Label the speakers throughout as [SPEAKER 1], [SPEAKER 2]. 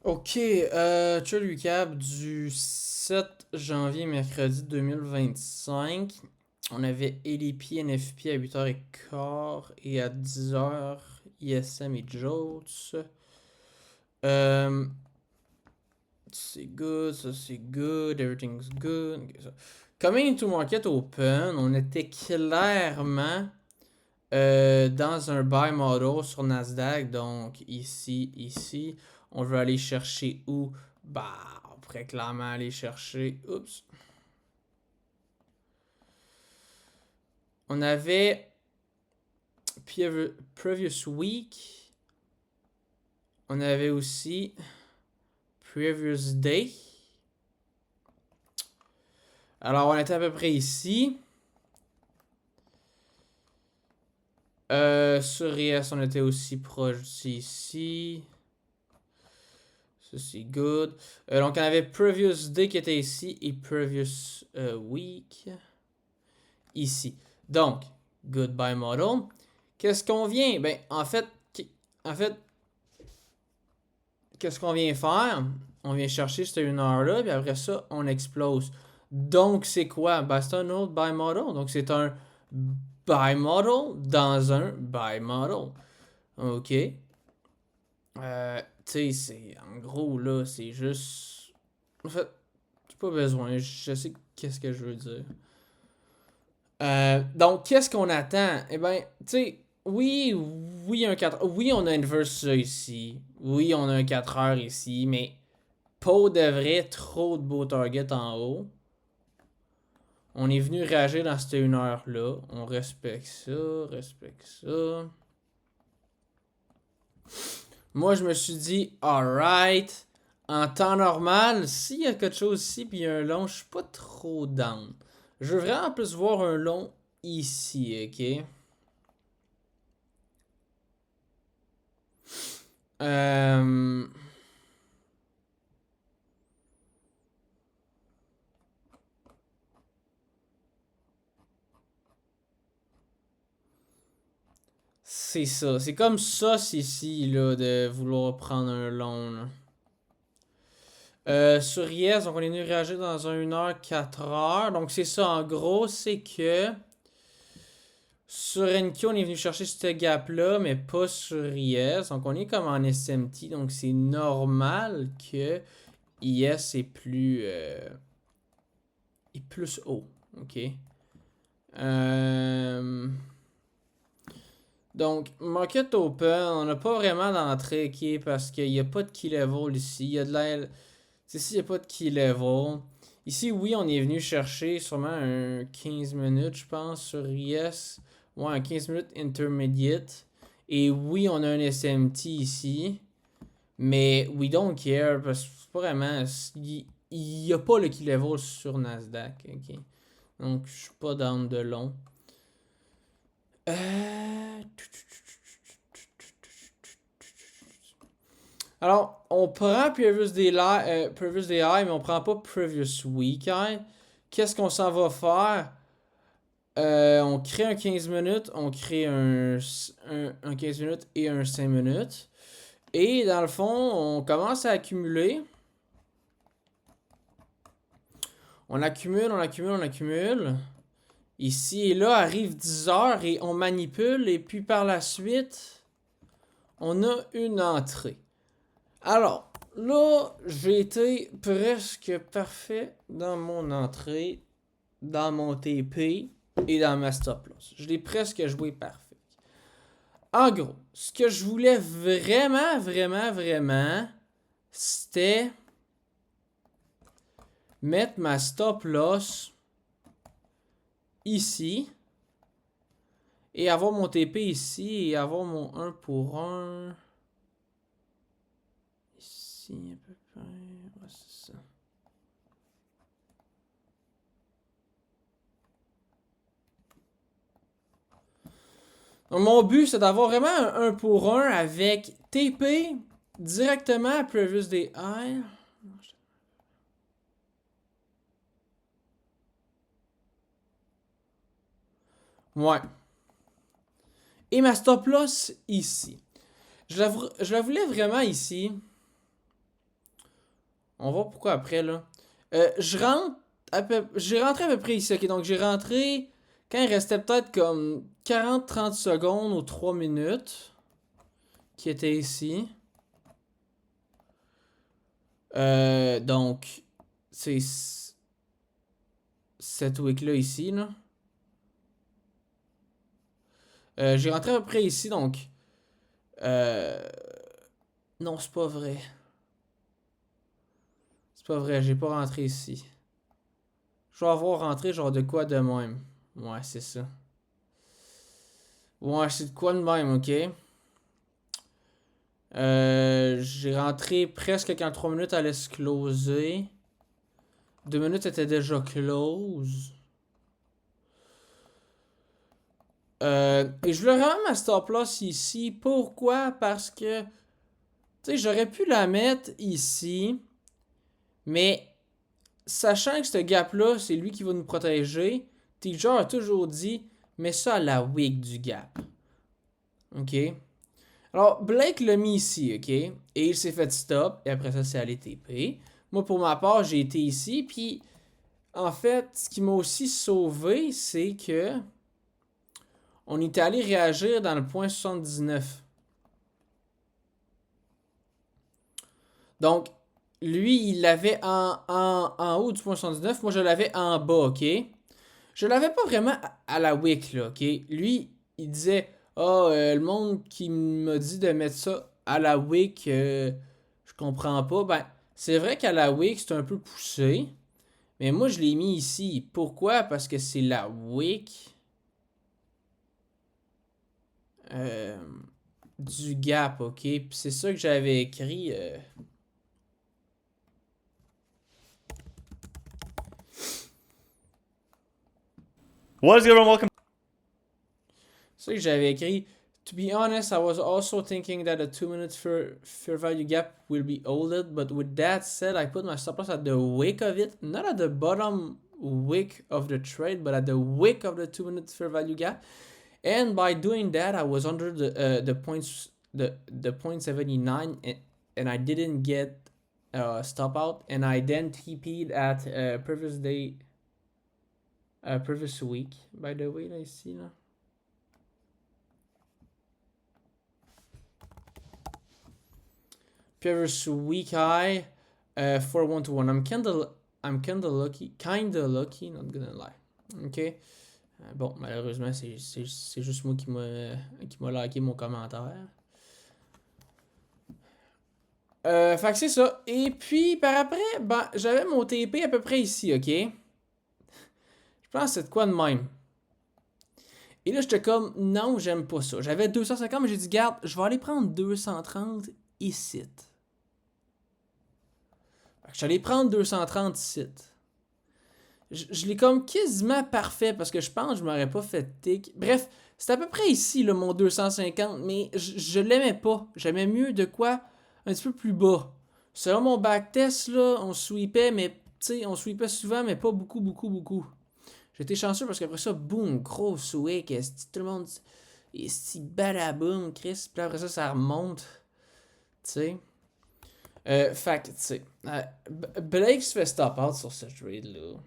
[SPEAKER 1] Ok, chill recap du 7 janvier, mercredi 2025. On avait ADP, NFP à 8h15 et à 10h, ISM et JOTS. Euh, c'est good, ça c'est good, everything's good. Ok, ça. Coming into market open, on était clairement dans un buy model sur Nasdaq, donc ici, on veut aller chercher où? Bah, on pourrait clairement aller chercher. Oups. On avait previous week. On avait aussi previous day. Alors, on était à peu près ici. Sur IS, on était aussi proche d'ici. Ça, c'est good. Donc, on avait previous day qui était ici et previous week ici. Donc, goodbye model. Qu'est-ce qu'on vient? Ben, en fait, qu'est-ce qu'on vient faire? On vient chercher cette une heure-là, puis après ça, on explose. Donc, c'est quoi? Ben, c'est un autre buy model. Donc, c'est un buy model dans un buy model. OK. Tu sais, c'est en gros, là, c'est juste. En fait, j'ai pas besoin. Je sais qu'est-ce que je veux dire. Donc, qu'est-ce qu'on attend? Eh ben, tu sais, oui, un 4 oui, on a inverse ça ici. Oui, on a un 4 heures ici, mais pas de vrai, trop de beaux targets en haut. On est venu réagir dans cette 1 heure-là. On respecte ça, respecte ça. Moi, je me suis dit, alright, en temps normal, s'il y a quelque chose ici, puis il y a un long, je suis pas trop down. Je veux vraiment plus voir un long ici, ok? Euh, c'est ça. C'est comme ça, c'est ici, là, de vouloir prendre un long, là. Sur Yes, donc on est venu réagir dans un 1 heure, 4 heures. Donc c'est ça, en gros, c'est que sur NQ, on est venu chercher ce gap-là, mais pas sur IS. Donc on est comme en SMT, donc c'est normal que IS est plus haut. OK? Euh, donc, Market Open, on n'a pas vraiment d'entrée, OK? Parce qu'il n'y a pas de key level ici. Il y a de la ici, il n'y a pas de key level. Ici, oui, on est venu chercher sûrement un 15 minutes, je pense, sur Yes. Ouais, un 15 minutes intermediate. Et oui, on a un SMT ici. Mais we don't care parce que c'est pas vraiment. Il n'y a pas le key level sur Nasdaq. Ok. Donc, je suis pas down de long. Euh... Alors, on prend Previous Day High, mais on prend pas Previous Week High. Qu'est-ce qu'on s'en va faire? On crée un 15 minutes, on crée un 15 minutes et un 5 minutes. Et dans le fond, on commence à accumuler. On accumule, on accumule, on accumule. Ici et là arrive 10 heures et on manipule. Et puis par la suite, on a une entrée. Alors, là, j'ai été presque parfait dans mon entrée, dans mon TP et dans ma stop loss. Je l'ai presque joué parfait. En gros, ce que je voulais vraiment, c'était mettre ma stop loss ici et avoir mon TP ici et avoir mon 1 pour 1 ici à peu près. Ouais, c'est ça. Donc, mon but, c'est d'avoir vraiment un 1 pour 1 avec TP directement à Previous Day High. Ouais. Et ma stop loss ici. Je la voulais vraiment ici. On va voir pourquoi après, là. Je rentre j'ai rentré à peu près ici, ok? Donc, j'ai rentré quand il restait peut-être comme 40-30 secondes ou 3 minutes qui était ici. Donc, c'est cette week-là ici, là. J'ai rentré à peu près ici, donc... Euh... Non, c'est pas vrai. C'est pas vrai, j'ai pas rentré ici. Je vais avoir rentré genre de quoi de même. Ouais, c'est ça. Ouais, c'est de quoi de même, ok? J'ai rentré presque quand 3 minutes allait se closer. 2 minutes était déjà close. Et je voulais vraiment ma stop loss ici. Pourquoi? Parce que, tu sais, j'aurais pu la mettre ici. Mais, sachant que ce gap-là, c'est lui qui va nous protéger, Teacher a toujours dit, mets ça à la wick du gap. Ok? Alors, Blake l'a mis ici, ok? Et il s'est fait stop, et après ça, c'est allé TP. Moi, pour ma part, j'ai été ici, puis en fait, ce qui m'a aussi sauvé, c'est que on était allé réagir dans le point 79. Donc, lui, il l'avait en haut du point 79, moi, je l'avais en bas, ok? Je l'avais pas vraiment à la wick, là, ok? Lui, il disait, ah, le monde qui m'a dit de mettre ça à la wick, je comprends pas. Ben, c'est vrai qu'à la wick, c'est un peu poussé. Mais moi, je l'ai mis ici. Pourquoi? Parce que c'est la wick euh, du gap, ok? Puis c'est ça que j'avais écrit.
[SPEAKER 2] What is good and welcome.
[SPEAKER 1] C'est ça que j'avais écrit. To be honest, I was also thinking that a 2 minutes fair value gap will be holded, but with that said, I put my stop loss at the wick of it, not at the bottom wick of the trade, but at the wick of the 2 minutes fair value gap. And by doing that, I was under the points the point 79, and I didn't get stop out, and I then TP'd at previous day, previous week. By the way, là ici là. Previous week high, 4-1 to 1. I'm kinda lucky, not gonna lie. Ok. Bon, malheureusement, c'est juste moi qui m'a liké mon commentaire. Fait que c'est ça. Et puis, par après, ben, j'avais mon TP à peu près ici, ok? Je pense que c'est de quoi de même. Et là, j'étais comme, non, j'aime pas ça. J'avais 250, mais j'ai dit, garde, je vais aller prendre 230 ici. Fait que je suis allé prendre 230 ici. Je l'ai comme quasiment parfait parce que je pense que je m'aurais pas fait tic. Bref, c'est à peu près ici, là, mon 250, mais je l'aimais pas. J'aimais mieux de quoi un petit peu plus bas. Selon mon backtest, là, on sweepait, mais tu sais, on sweepait souvent, mais pas beaucoup, beaucoup, beaucoup. J'étais chanceux parce qu'après ça, boum, gros sweep, tout le monde, est badaboum, Chris, puis après ça, ça remonte, tu sais. Fait que, tu sais, Blake se fait stop out sur ce trade-là.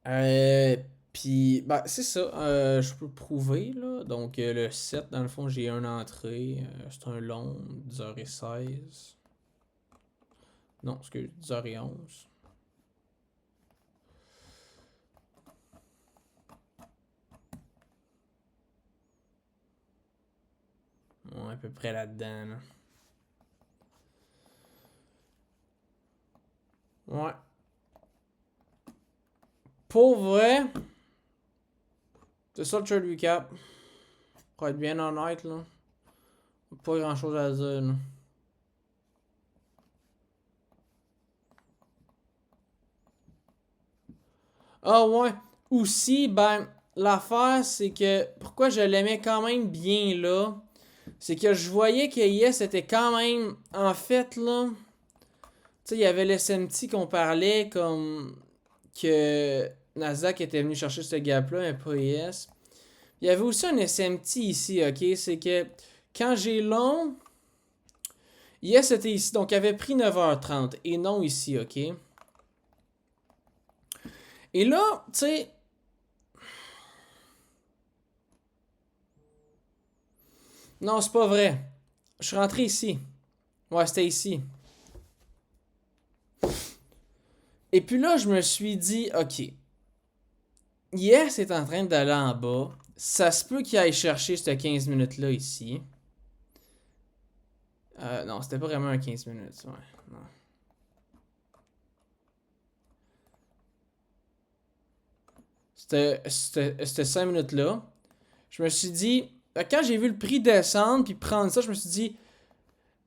[SPEAKER 1] Euh, Puis, bah, c'est ça. Je peux prouver, là. Donc, le 7 dans le fond, j'ai une entrée. C'est un long, 10h16. Non, excuse, 10h11. Ouais, à peu près là-dedans, là. Ouais. Pour vrai, c'est ça le trade recap. Pour être bien honnête, là. Pas grand chose à dire, là. Ah ouais. Aussi, ben, l'affaire, c'est que pourquoi je l'aimais quand même bien là, c'est que je voyais que Yes était quand même, en fait, là, tu sais, il y avait le SMT qu'on parlait comme que Nasdaq était venu chercher ce gap-là, mais pas ES. Il y avait aussi un SMT ici, ok? C'est que quand j'ai long, ES était ici, donc il avait pris 9h30 et non ici, ok? Et là, tu sais... Non, c'est pas vrai. Je suis rentré ici. Ouais, c'était ici. Et puis là, je me suis dit, ok, Yes est en train d'aller en bas. Ça se peut qu'il aille chercher cette 15 minutes-là ici. Non, c'était pas vraiment un 15 minutes. Ouais, non. C'était 5 minutes-là. Je me suis dit, quand j'ai vu le prix descendre puis prendre ça, je me suis dit,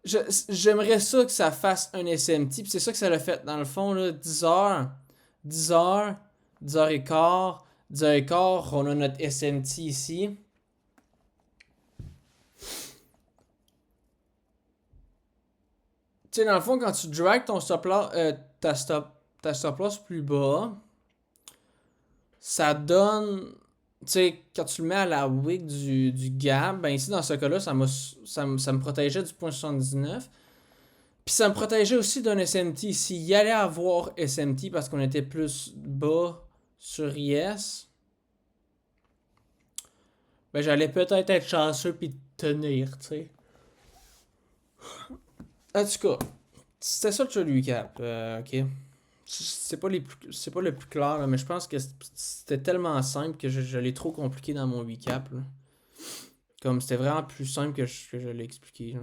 [SPEAKER 1] j'aimerais ça que ça fasse un SMT. Puis c'est ça que ça l'a fait. Dans le fond, là, 10h, 10h, 10h15, 10h15, on a notre SMT ici. Tu sais, dans le fond, quand tu drag ton stop loss, ta stop loss plus bas, ça donne. Tu sais, quand tu le mets à la wick du gap, ben ici, dans ce cas-là, ça me protégeait du point 79. Puis ça me protégeait aussi d'un SMT. S'il y allait avoir SMT parce qu'on était plus bas sur IS, ben j'allais peut-être être chanceux puis tenir, tu sais. En tout cas, c'était ça le jeu recap, ok. C'est pas le plus clair, là, mais je pense que c'était tellement simple que je l'ai trop compliqué dans mon recap, là. Comme c'était vraiment plus simple que je l'ai expliqué, là.